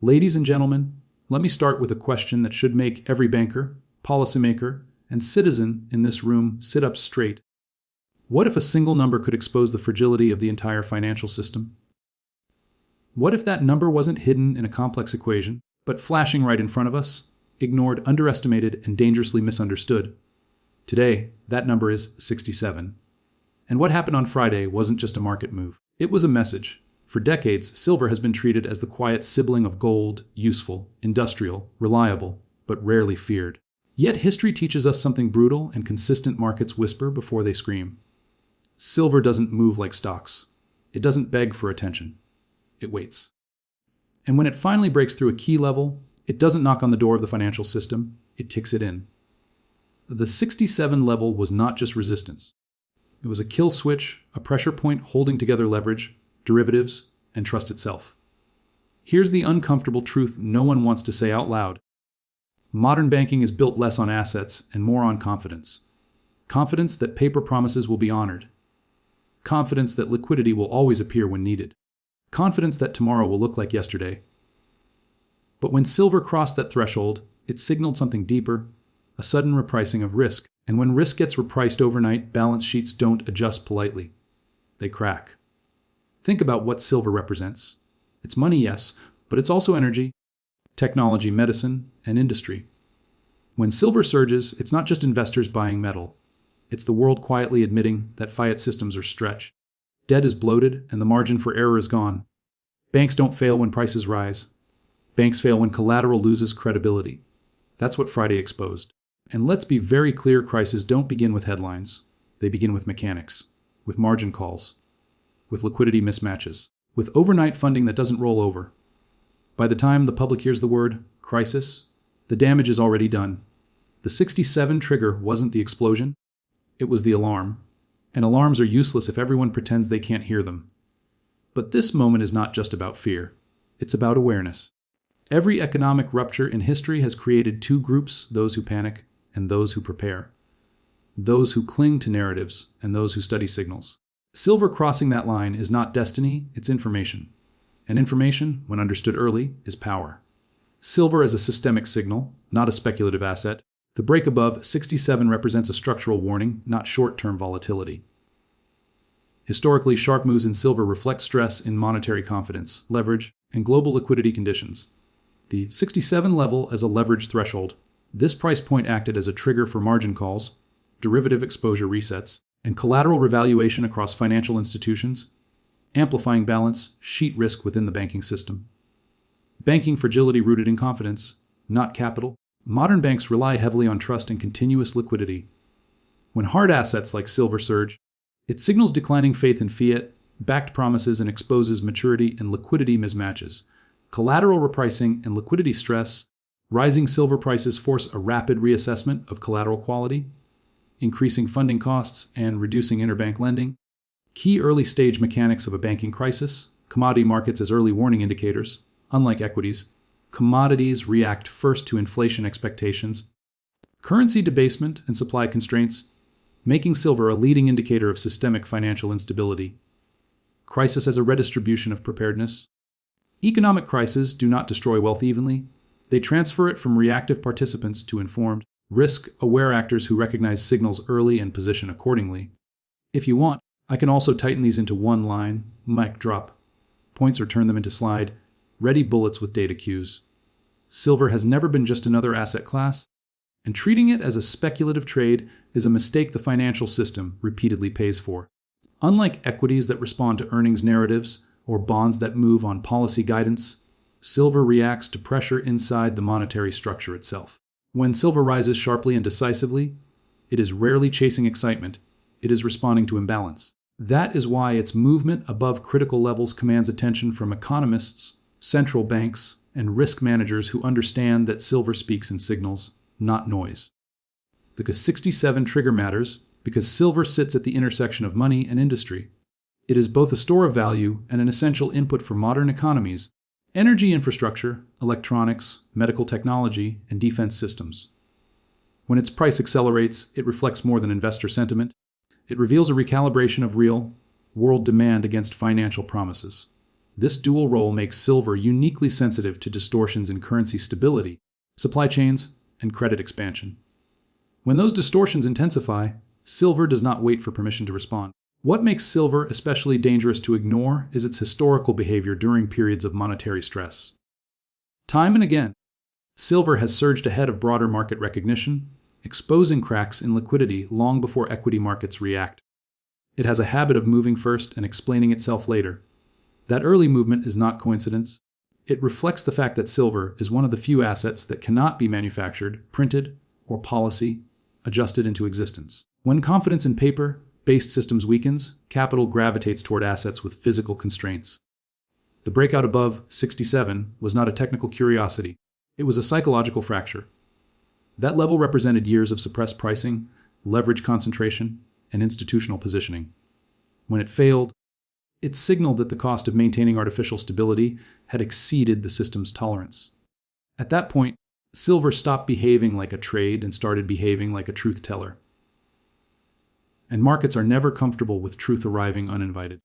Ladies and gentlemen, let me start with a question that should make every banker, policymaker, and citizen in this room sit up straight. What if a single number could expose the fragility of the entire financial system? What if that number wasn't hidden in a complex equation, but flashing right in front of us, ignored, underestimated, and dangerously misunderstood? Today, that number is 67. And what happened on Friday wasn't just a market move. It was a message. For decades, silver has been treated as the quiet sibling of gold, useful, industrial, reliable, but rarely feared. Yet history teaches us something brutal, and consistent markets whisper before they scream. Silver doesn't move like stocks. It doesn't beg for attention. It waits. And when it finally breaks through a key level, it doesn't knock on the door of the financial system, it kicks it in. The 67 level was not just resistance. It was a kill switch, a pressure point holding together leverage, derivatives, and trust itself. Here's the uncomfortable truth no one wants to say out loud. Modern banking is built less on assets and more on confidence. Confidence that paper promises will be honored. Confidence that liquidity will always appear when needed. Confidence that tomorrow will look like yesterday. But when silver crossed that threshold, it signaled something deeper, a sudden repricing of risk. And when risk gets repriced overnight, balance sheets don't adjust politely. They crack. Think about what silver represents. It's money, yes, but it's also energy, technology, medicine, and industry. When silver surges, it's not just investors buying metal. It's the world quietly admitting that Fiat systems are stretched. Debt is bloated, and the margin for error is gone. Banks don't fail when prices rise. Banks fail when collateral loses credibility. That's what Friday exposed. And let's be very clear, crises don't begin with headlines. They begin with mechanics, with margin calls, with liquidity mismatches, with overnight funding that doesn't roll over. By the time the public hears the word crisis, the damage is already done. The 67 trigger wasn't the explosion, it was the alarm. And alarms are useless if everyone pretends they can't hear them. But this moment is not just about fear. It's about awareness. Every economic rupture in history has created two groups, those who panic and those who prepare. Those who cling to narratives and those who study signals. Silver crossing that line is not destiny, it's information. And information, when understood early, is power. Silver is a systemic signal, not a speculative asset. The break above 67 represents a structural warning, not short-term volatility. Historically, sharp moves in silver reflect stress in monetary confidence, leverage, and global liquidity conditions. The 67 level as a leverage threshold. This price point acted as a trigger for margin calls, derivative exposure resets, and collateral revaluation across financial institutions, amplifying balance sheet risk within the banking system. Banking fragility rooted in confidence, not capital. Modern banks rely heavily on trust and continuous liquidity. When hard assets like silver surge, it signals declining faith in fiat, backed promises, and exposes maturity and liquidity mismatches. Collateral repricing and liquidity stress. Rising silver prices force a rapid reassessment of collateral quality, increasing funding costs and reducing interbank lending. Key early-stage mechanics of a banking crisis, commodity markets as early warning indicators. Unlike equities, commodities react first to inflation expectations, currency debasement, and supply constraints, making silver a leading indicator of systemic financial instability. Crisis as a redistribution of preparedness. Economic crises do not destroy wealth evenly. They transfer it from reactive participants to informed, risk-aware actors who recognize signals early and position accordingly. If you want, I can also tighten these into one line, mic drop, points or turn them into slide, ready bullets with data cues. Silver has never been just another asset class, and treating it as a speculative trade is a mistake the financial system repeatedly pays for. Unlike equities that respond to earnings narratives or bonds that move on policy guidance, silver reacts to pressure inside the monetary structure itself. When silver rises sharply and decisively, it is rarely chasing excitement, it is responding to imbalance. That is why its movement above critical levels commands attention from economists, central banks, and risk managers who understand that silver speaks in signals, not noise. The 67 trigger matters because silver sits at the intersection of money and industry. It is both a store of value and an essential input for modern economies, energy infrastructure, electronics, medical technology, and defense systems. When its price accelerates, it reflects more than investor sentiment. It reveals a recalibration of real, world demand against financial promises. This dual role makes silver uniquely sensitive to distortions in currency stability, supply chains, and credit expansion. When those distortions intensify, silver does not wait for permission to respond. What makes silver especially dangerous to ignore is its historical behavior during periods of monetary stress. Time and again, silver has surged ahead of broader market recognition, exposing cracks in liquidity long before equity markets react. It has a habit of moving first and explaining itself later. That early movement is not coincidence. It reflects the fact that silver is one of the few assets that cannot be manufactured, printed, or policy adjusted into existence. When confidence in paper-based systems weakens, capital gravitates toward assets with physical constraints. The breakout above 67 was not a technical curiosity. It was a psychological fracture. That level represented years of suppressed pricing, leverage concentration, and institutional positioning. When it failed, it signaled that the cost of maintaining artificial stability had exceeded the system's tolerance. At that point, silver stopped behaving like a trade and started behaving like a truth teller. And markets are never comfortable with truth arriving uninvited.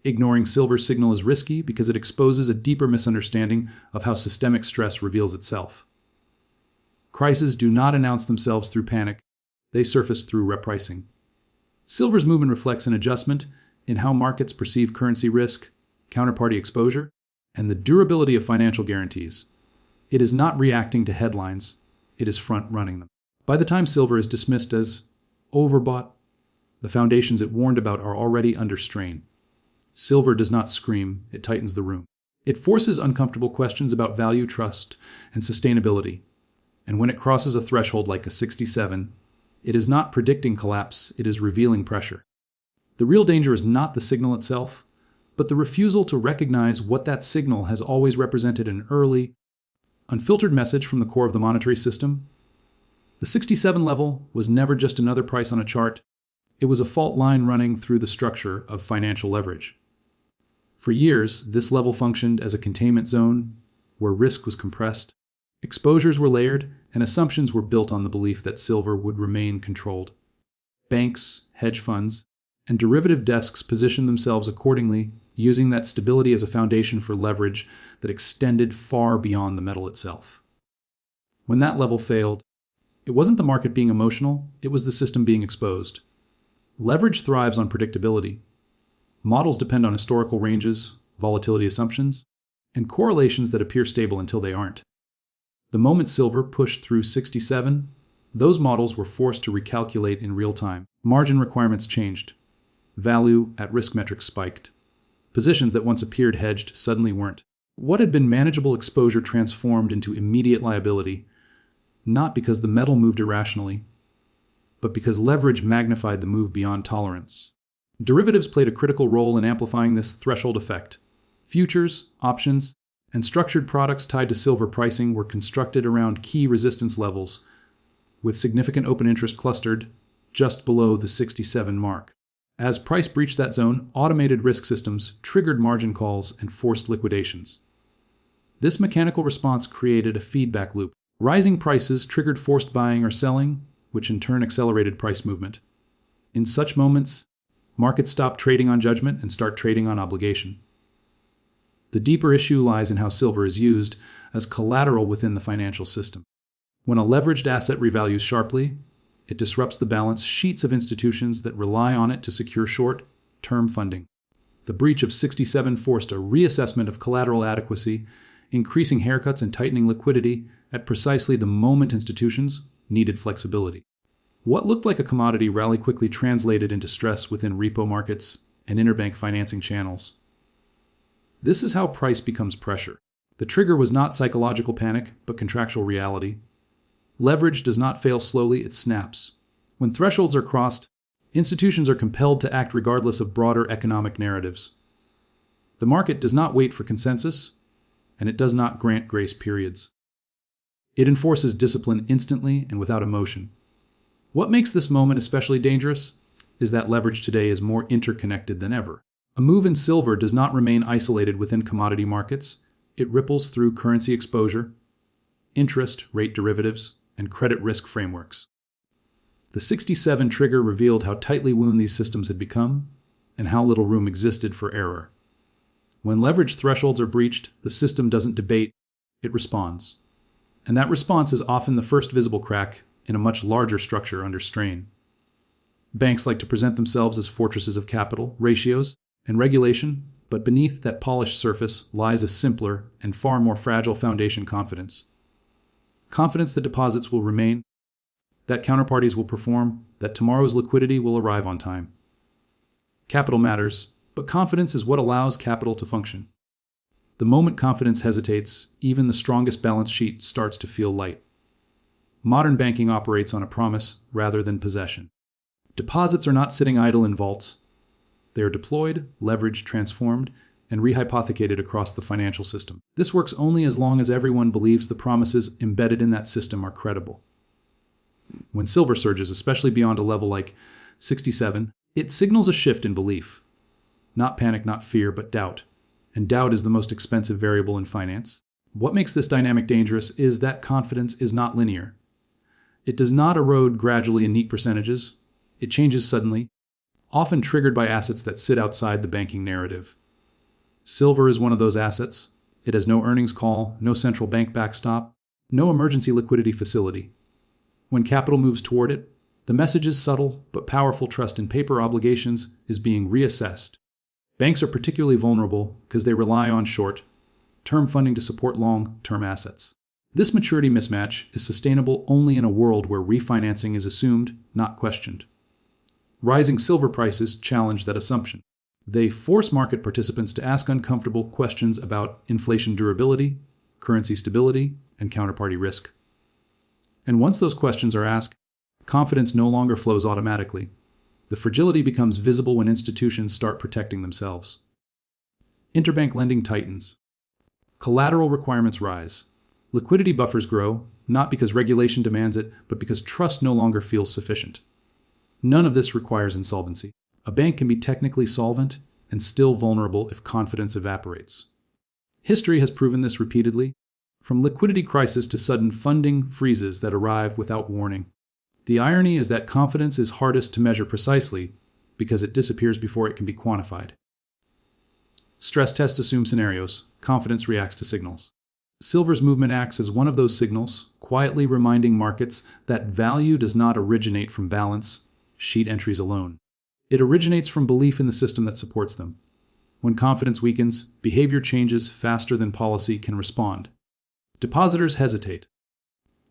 Ignoring silver's signal is risky because it exposes a deeper misunderstanding of how systemic stress reveals itself. Crises do not announce themselves through panic, they surface through repricing. Silver's movement reflects an adjustment in how markets perceive currency risk, counterparty exposure, and the durability of financial guarantees. It is not reacting to headlines, it is front-running them. By the time silver is dismissed as overbought, the foundations it warned about are already under strain. Silver does not scream, it tightens the room. It forces uncomfortable questions about value, trust, and sustainability. And when it crosses a threshold like a 67, it is not predicting collapse, it is revealing pressure. The real danger is not the signal itself, but the refusal to recognize what that signal has always represented: an early, unfiltered message from the core of the monetary system. The 67 level was never just another price on a chart. It was a fault line running through the structure of financial leverage. For years, this level functioned as a containment zone where risk was compressed, exposures were layered, and assumptions were built on the belief that silver would remain controlled. Banks, hedge funds, and derivative desks positioned themselves accordingly, using that stability as a foundation for leverage that extended far beyond the metal itself. When that level failed, it wasn't the market being emotional, it was the system being exposed. Leverage thrives on predictability. Models depend on historical ranges, volatility assumptions, and correlations that appear stable until they aren't. The moment silver pushed through 67, those models were forced to recalculate in real time. Margin requirements changed. Value at risk metrics spiked. Positions that once appeared hedged suddenly weren't. What had been manageable exposure transformed into immediate liability, not because the metal moved irrationally, but because leverage magnified the move beyond tolerance. Derivatives played a critical role in amplifying this threshold effect. Futures, options, and structured products tied to silver pricing were constructed around key resistance levels, with significant open interest clustered just below the 67 mark. As price breached that zone, automated risk systems triggered margin calls and forced liquidations. This mechanical response created a feedback loop. Rising prices triggered forced buying or selling, which in turn accelerated price movement. In such moments, markets stop trading on judgment and start trading on obligation. The deeper issue lies in how silver is used as collateral within the financial system. When a leveraged asset revalues sharply, it disrupts the balance sheets of institutions that rely on it to secure short-term funding. The breach of 67 forced a reassessment of collateral adequacy, increasing haircuts and tightening liquidity at precisely the moment institutions needed flexibility. What looked like a commodity rally quickly translated into stress within repo markets and interbank financing channels. This is how price becomes pressure. The trigger was not psychological panic, but contractual reality. Leverage does not fail slowly, it snaps. When thresholds are crossed, institutions are compelled to act regardless of broader economic narratives. The market does not wait for consensus, and it does not grant grace periods. It enforces discipline instantly and without emotion. What makes this moment especially dangerous is that leverage today is more interconnected than ever. A move in silver does not remain isolated within commodity markets. It ripples through currency exposure, interest rate derivatives, and credit risk frameworks. The 67 trigger revealed how tightly wound these systems had become and how little room existed for error. When leverage thresholds are breached, the system doesn't debate, it responds. And that response is often the first visible crack in a much larger structure under strain. Banks like to present themselves as fortresses of capital, ratios, and regulation, but beneath that polished surface lies a simpler and far more fragile foundation: confidence. Confidence that deposits will remain, that counterparties will perform, that tomorrow's liquidity will arrive on time. Capital matters, but confidence is what allows capital to function. The moment confidence hesitates, even the strongest balance sheet starts to feel light. Modern banking operates on a promise rather than possession. Deposits are not sitting idle in vaults. They are deployed, leveraged, transformed, and rehypothecated across the financial system. This works only as long as everyone believes the promises embedded in that system are credible. When silver surges, especially beyond a level like 67, it signals a shift in belief. Not panic, not fear, but doubt. And doubt is the most expensive variable in finance. What makes this dynamic dangerous is that confidence is not linear. It does not erode gradually in neat percentages. It changes suddenly, often triggered by assets that sit outside the banking narrative. Silver is one of those assets. It has no earnings call, no central bank backstop, no emergency liquidity facility. When capital moves toward it, the message is subtle but powerful: trust in paper obligations is being reassessed. Banks are particularly vulnerable because they rely on short-term funding to support long-term assets. This maturity mismatch is sustainable only in a world where refinancing is assumed, not questioned. Rising silver prices challenge that assumption. They force market participants to ask uncomfortable questions about inflation durability, currency stability, and counterparty risk. And once those questions are asked, confidence no longer flows automatically. The fragility becomes visible when institutions start protecting themselves. Interbank lending tightens. Collateral requirements rise. Liquidity buffers grow, not because regulation demands it, but because trust no longer feels sufficient. None of this requires insolvency. A bank can be technically solvent and still vulnerable if confidence evaporates. History has proven this repeatedly, from liquidity crisis to sudden funding freezes that arrive without warning. The irony is that confidence is hardest to measure precisely because it disappears before it can be quantified. Stress tests assume scenarios. Confidence reacts to signals. Silver's movement acts as one of those signals, quietly reminding markets that value does not originate from balance sheet entries alone. It originates from belief in the system that supports them. When confidence weakens, behavior changes faster than policy can respond. Depositors hesitate.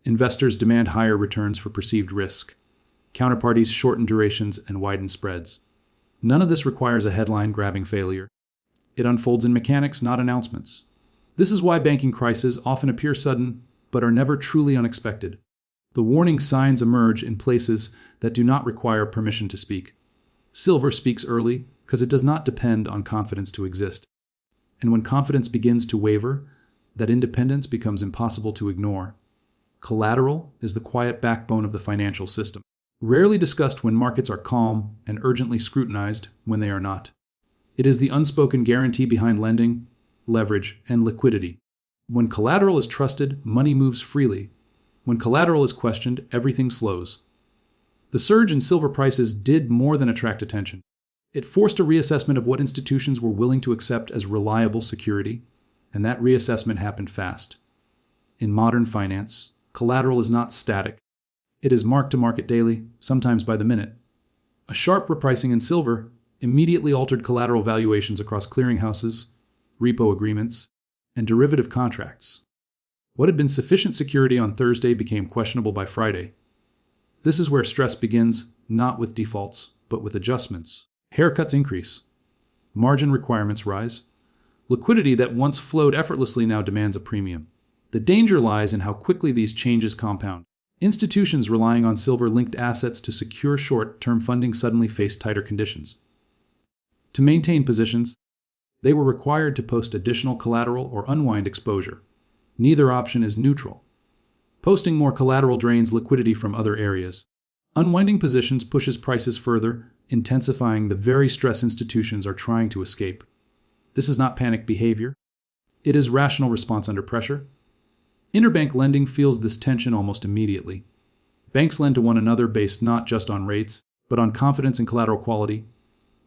Investors demand higher returns for perceived risk. Counterparties shorten durations and widen spreads. None of this requires a headline-grabbing failure. It unfolds in mechanics, not announcements. This is why banking crises often appear sudden, but are never truly unexpected. The warning signs emerge in places that do not require permission to speak. Silver speaks early because it does not depend on confidence to exist. And when confidence begins to waver, that independence becomes impossible to ignore. Collateral is the quiet backbone of the financial system, rarely discussed when markets are calm and urgently scrutinized when they are not. It is the unspoken guarantee behind lending, leverage, and liquidity. When collateral is trusted, money moves freely. When collateral is questioned, everything slows. The surge in silver prices did more than attract attention. It forced a reassessment of what institutions were willing to accept as reliable security, and that reassessment happened fast. In modern finance, collateral is not static. It is marked to market daily, sometimes by the minute. A sharp repricing in silver immediately altered collateral valuations across clearinghouses, repo agreements, and derivative contracts. What had been sufficient security on Thursday became questionable by Friday. This is where stress begins, not with defaults, but with adjustments. Haircuts increase. Margin requirements rise. Liquidity that once flowed effortlessly now demands a premium. The danger lies in how quickly these changes compound. Institutions relying on silver-linked assets to secure short-term funding suddenly faced tighter conditions. To maintain positions, they were required to post additional collateral or unwind exposure. Neither option is neutral. Posting more collateral drains liquidity from other areas. Unwinding positions pushes prices further, intensifying the very stress institutions are trying to escape. This is not panic behavior. It is rational response under pressure. Interbank lending feels this tension almost immediately. Banks lend to one another based not just on rates, but on confidence and collateral quality.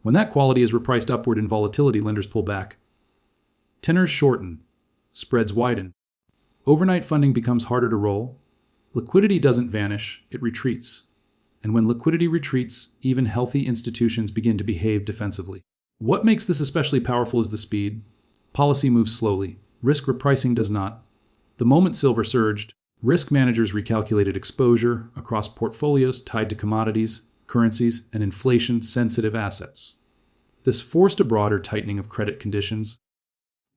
When that quality is repriced upward in volatility, lenders pull back. Tenors shorten, spreads widen. Overnight funding becomes harder to roll. Liquidity doesn't vanish, it retreats. And when liquidity retreats, even healthy institutions begin to behave defensively. What makes this especially powerful is the speed. Policy moves slowly. Risk repricing does not. The moment silver surged, risk managers recalculated exposure across portfolios tied to commodities, currencies, and inflation-sensitive assets. This forced a broader tightening of credit conditions,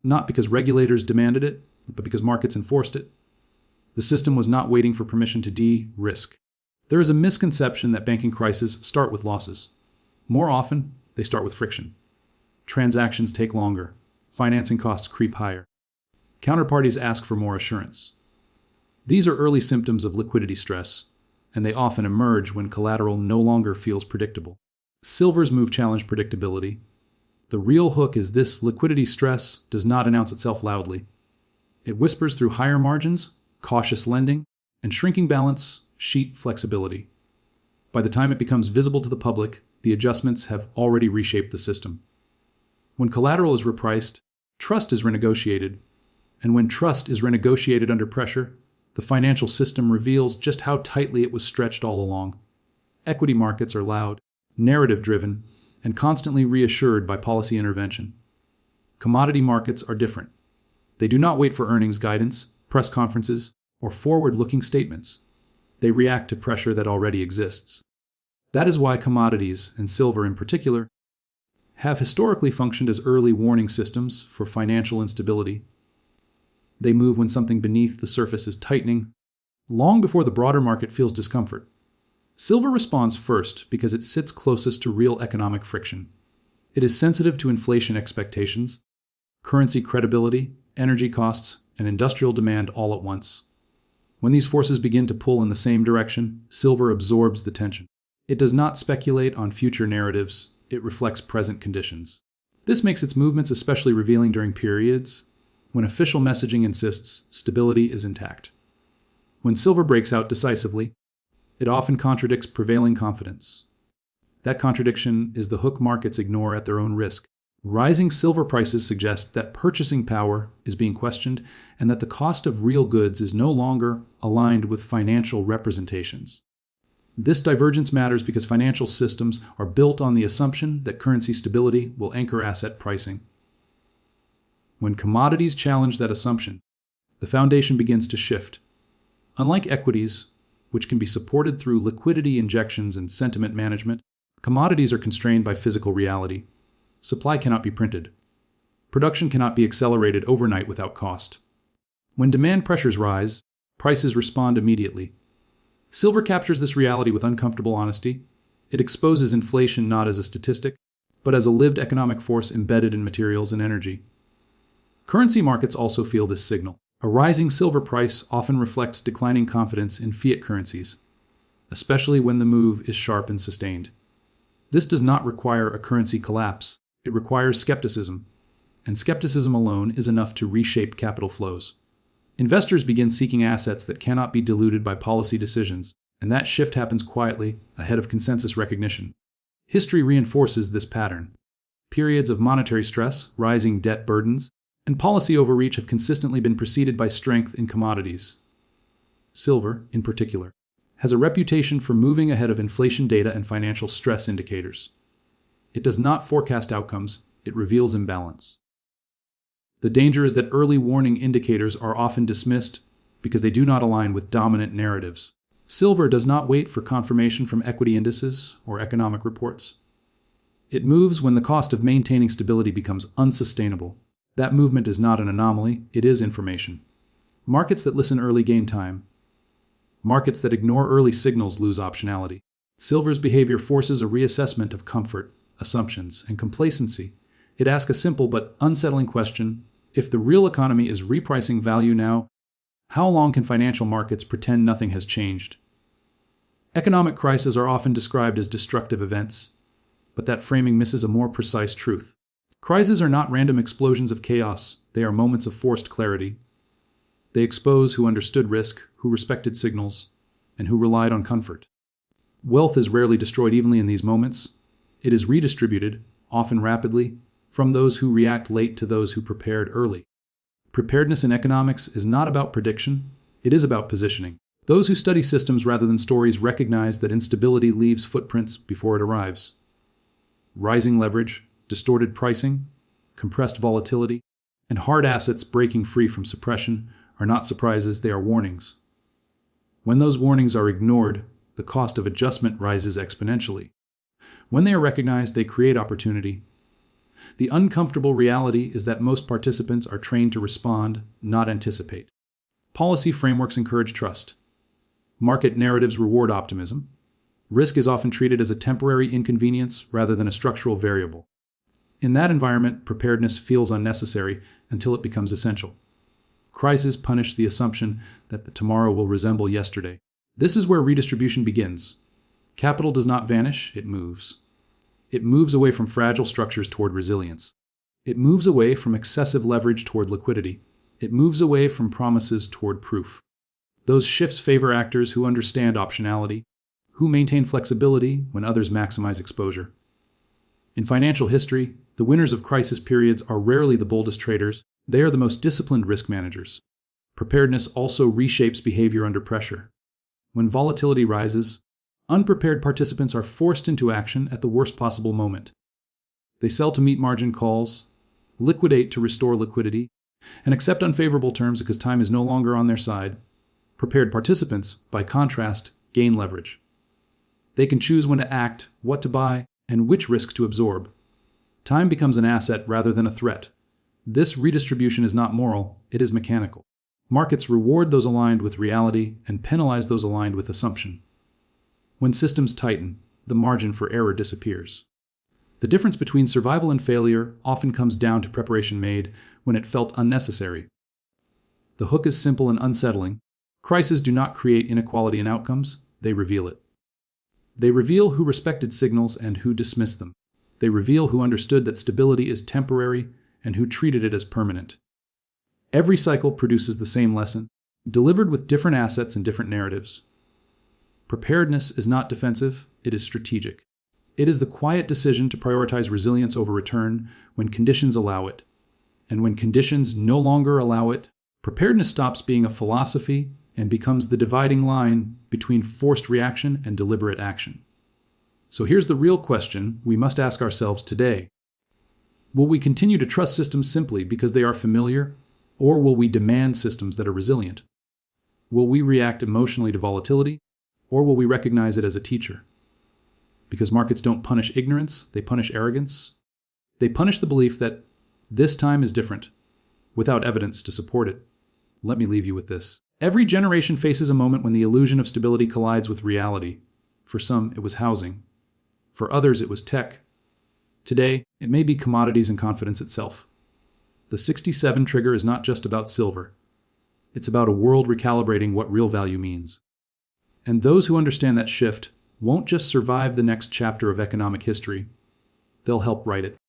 not because regulators demanded it, but because markets enforced it. The system was not waiting for permission to de-risk. There is a misconception that banking crises start with losses. More often, they start with friction. Transactions take longer. Financing costs creep higher. Counterparties ask for more assurance. These are early symptoms of liquidity stress, and they often emerge when collateral no longer feels predictable. Silver's move challenged predictability. The real hook is this: liquidity stress does not announce itself loudly. It whispers through higher margins, cautious lending, and shrinking balance sheet flexibility. By the time it becomes visible to the public, the adjustments have already reshaped the system. When collateral is repriced, trust is renegotiated. And when trust is renegotiated under pressure, the financial system reveals just how tightly it was stretched all along. Equity markets are loud, narrative-driven, and constantly reassured by policy intervention. Commodity markets are different. They do not wait for earnings guidance, press conferences, or forward-looking statements. They react to pressure that already exists. That is why commodities, and silver in particular, have historically functioned as early warning systems for financial instability. They move when something beneath the surface is tightening, long before the broader market feels discomfort. Silver responds first because it sits closest to real economic friction. It is sensitive to inflation expectations, currency credibility, energy costs, and industrial demand all at once. When these forces begin to pull in the same direction, silver absorbs the tension. It does not speculate on future narratives, it reflects present conditions. This makes its movements especially revealing during periods when official messaging insists stability is intact. When silver breaks out decisively, it often contradicts prevailing confidence. That contradiction is the hook markets ignore at their own risk. Rising silver prices suggest that purchasing power is being questioned and that the cost of real goods is no longer aligned with financial representations. This divergence matters because financial systems are built on the assumption that currency stability will anchor asset pricing. When commodities challenge that assumption, the foundation begins to shift. Unlike equities, which can be supported through liquidity injections and sentiment management, commodities are constrained by physical reality. Supply cannot be printed. Production cannot be accelerated overnight without cost. When demand pressures rise, prices respond immediately. Silver captures this reality with uncomfortable honesty. It exposes inflation not as a statistic, but as a lived economic force embedded in materials and energy. Currency markets also feel this signal. A rising silver price often reflects declining confidence in fiat currencies, especially when the move is sharp and sustained. This does not require a currency collapse. It requires skepticism, and skepticism alone is enough to reshape capital flows. Investors begin seeking assets that cannot be diluted by policy decisions, and that shift happens quietly, ahead of consensus recognition. History reinforces this pattern. Periods of monetary stress, rising debt burdens, and policy overreach have consistently been preceded by strength in commodities. Silver, in particular, has a reputation for moving ahead of inflation data and financial stress indicators. It does not forecast outcomes, it reveals imbalance. The danger is that early warning indicators are often dismissed because they do not align with dominant narratives. Silver does not wait for confirmation from equity indices or economic reports. It moves when the cost of maintaining stability becomes unsustainable. That movement is not an anomaly, it is information. Markets that listen early gain time. Markets that ignore early signals lose optionality. Silver's behavior forces a reassessment of comfort, assumptions, and complacency. It asks a simple but unsettling question: if the real economy is repricing value now, how long can financial markets pretend nothing has changed? Economic crises are often described as destructive events, but that framing misses a more precise truth. Crises are not random explosions of chaos, they are moments of forced clarity. They expose who understood risk, who respected signals, and who relied on comfort. Wealth is rarely destroyed evenly in these moments. It is redistributed, often rapidly, from those who react late to those who prepared early. Preparedness in economics is not about prediction, it is about positioning. Those who study systems rather than stories recognize that instability leaves footprints before it arrives. Rising leverage, distorted pricing, compressed volatility, and hard assets breaking free from suppression are not surprises, they are warnings. When those warnings are ignored, the cost of adjustment rises exponentially. When they are recognized, they create opportunity. The uncomfortable reality is that most participants are trained to respond, not anticipate. Policy frameworks encourage trust. Market narratives reward optimism. Risk is often treated as a temporary inconvenience rather than a structural variable. In that environment, preparedness feels unnecessary until it becomes essential. Crises punish the assumption that the tomorrow will resemble yesterday. This is where redistribution begins. Capital does not vanish, it moves. It moves away from fragile structures toward resilience. It moves away from excessive leverage toward liquidity. It moves away from promises toward proof. Those shifts favor actors who understand optionality, who maintain flexibility when others maximize exposure. In financial history, the winners of crisis periods are rarely the boldest traders, they are the most disciplined risk managers. Preparedness also reshapes behavior under pressure. When volatility rises, unprepared participants are forced into action at the worst possible moment. They sell to meet margin calls, liquidate to restore liquidity, and accept unfavorable terms because time is no longer on their side. Prepared participants, by contrast, gain leverage. They can choose when to act, what to buy, and which risks to absorb. Time becomes an asset rather than a threat. This redistribution is not moral, it is mechanical. Markets reward those aligned with reality and penalize those aligned with assumption. When systems tighten, the margin for error disappears. The difference between survival and failure often comes down to preparation made when it felt unnecessary. The hook is simple and unsettling. Crises do not create inequality in outcomes, they reveal it. They reveal who respected signals and who dismissed them. They reveal who understood that stability is temporary and who treated it as permanent. Every cycle produces the same lesson, delivered with different assets and different narratives. Preparedness is not defensive, it is strategic. It is the quiet decision to prioritize resilience over return when conditions allow it. And when conditions no longer allow it, preparedness stops being a philosophy and becomes the dividing line between forced reaction and deliberate action. So here's the real question we must ask ourselves today. Will we continue to trust systems simply because they are familiar, or will we demand systems that are resilient? Will we react emotionally to volatility, or will we recognize it as a teacher? Because markets don't punish ignorance, they punish arrogance. They punish the belief that this time is different, without evidence to support it. Let me leave you with this. Every generation faces a moment when the illusion of stability collides with reality. For some, it was housing. For others, it was tech. Today, it may be commodities and confidence itself. The 67 trigger is not just about silver. It's about a world recalibrating what real value means. And those who understand that shift won't just survive the next chapter of economic history, they'll help write it.